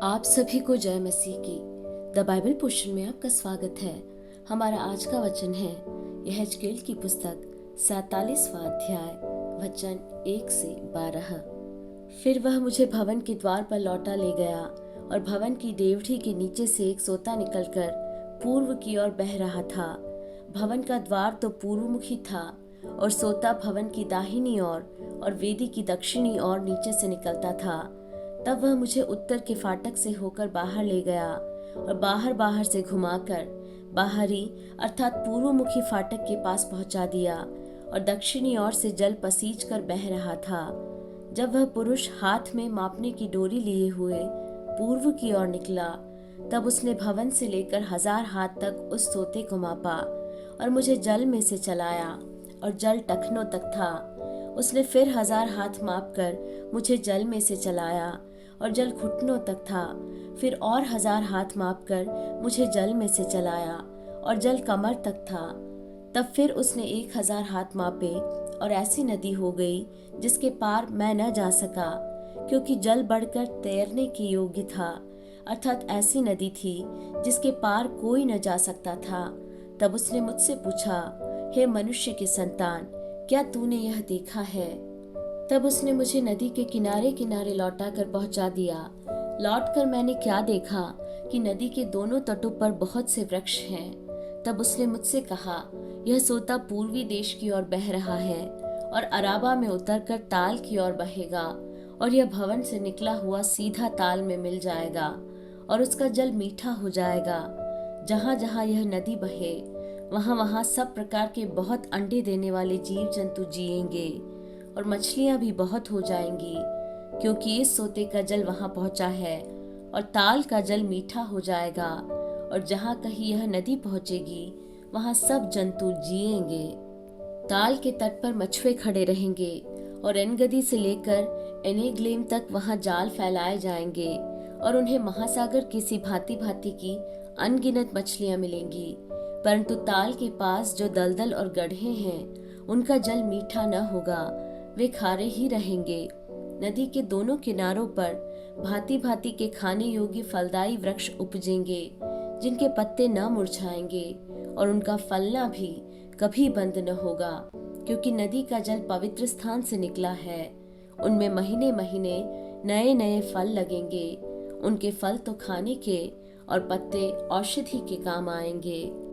आप सभी को जय मसीह की द बाइबल पोर्शन में आपका स्वागत है। हमारा आज का वचन है यहेजकेल की पुस्तक 47वां अध्याय वचन 1 से 12। फिर वह मुझे भवन के द्वार पर लौटा ले गया और भवन की डेवढ़ी के नीचे से एक सोता निकलकर पूर्व की ओर बह रहा था। भवन का द्वार तो पूर्वमुखी था और सोता भवन की दाहिनी ओर और वेदी की दक्षिणी ओर नीचे से निकलता था। तब वह मुझे उत्तर के फाटक से होकर बाहर ले गया और बाहर से घुमाकर बाहरी अर्थात पूर्वमुखी फाटक के पास पहुंचा दिया और दक्षिणी ओर से जल पसीज कर बह रहा था। जब वह पुरुष हाथ में मापने की डोरी लिए हुए पूर्व की ओर निकला, तब उसने भवन से लेकर 1000 हाथ तक उस सोते को मापा और मुझे जल में से चलाया और जल टखनों तक था। उसने फिर 1000 हाथ मापकर मुझे जल में से चलाया और जल घुटनों तक था। फिर और 1000 हाथ मापकर मुझे जल में से चलाया और जल कमर तक था। तब फिर उसने 1000 हाथ मापे और ऐसी नदी हो गई जिसके पार मैं न जा सका, क्योंकि जल बढ़कर तैरने के योग्य था, अर्थात ऐसी नदी थी जिसके पार कोई न जा सकता था। तब उसने मुझसे पूछा, हे मनुष्य के संतान, क्या तूने यह देखा है? तब उसने मुझे नदी के किनारे किनारे लौटा कर पहुंचा दिया। लौटकर मैंने क्या देखा कि नदी के दोनों तटों पर बहुत से वृक्ष हैं। तब उसने मुझसे कहा, यह सोता पूर्वी देश की ओर बह रहा है और अराबा में उतरकर ताल की ओर बहेगा और यह भवन से निकला हुआ सीधा ताल में मिल जाएगा और उसका जल मीठा हो जाएगा। जहाँ जहाँ यह नदी बहे वहाँ वहाँ सब प्रकार के बहुत अंडे देने वाले जीव जंतु जिएंगे और मछलियां भी बहुत हो जाएंगी, क्योंकि इस सोते का जल वहां पहुंचा है और ताल का जल मीठा हो जाएगा। और जहां कहीं यह नदी पहुंचेगी वहां सब जंतु जिएंगे। ताल के तट पर मछुए खड़े रहेंगे और एनगदी से लेकर एनेग्लेम तक वहां जाल फैलाए जाएंगे और उन्हें महासागर की सी भांति भांति की अनगिनत मछलियां मिलेंगी। परंतु ताल के पास जो दलदल और गड्ढे हैं उनका जल मीठा न होगा, वे खारे ही रहेंगे। नदी के दोनों किनारों पर भांति भांति के खाने योग्य फलदायी वृक्ष उपजेंगे, जिनके पत्ते न मुरझाएंगे और उनका फलना भी कभी बंद न होगा, क्योंकि नदी का जल पवित्र स्थान से निकला है। उनमें महीने महीने नए नए फल लगेंगे। उनके फल तो खाने के और पत्ते औषधि के काम आएंगे।